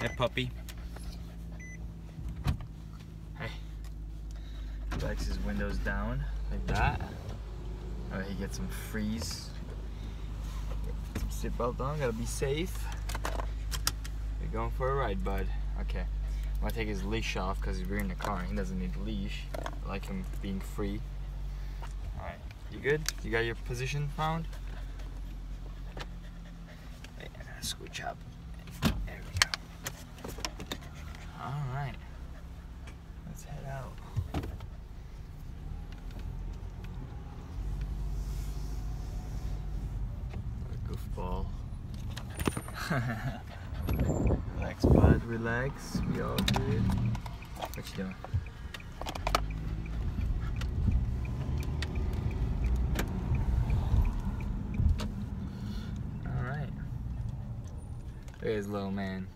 Hey, puppy. Hey. He likes his windows down like that. Alright, he gets some freeze. Get some seatbelt on, gotta be safe. You're going for a ride, bud. Okay. I'm gonna take his leash off because we're in the car and he doesn't need a leash. I like him being free. Alright, you good? You got your position found? Hey, I'm gonna scooch up. There we go. Alright. Let's head out. What a goofball. Relax, bud, relax. We all good. What you doing? Alright. There's little man.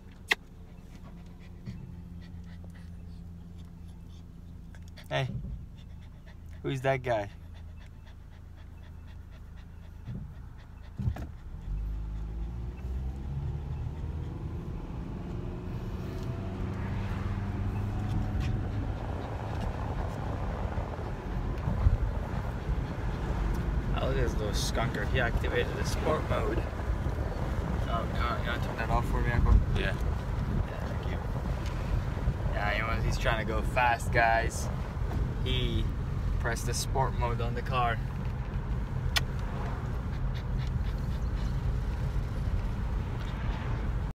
Hey, who's that guy? Oh, look at this little skunker. He activated the sport mode. Oh, you want to turn that off for me, Uncle? Yeah. Yeah, thank you. Yeah, you know, he's trying to go fast, guys. He pressed the sport mode on the car.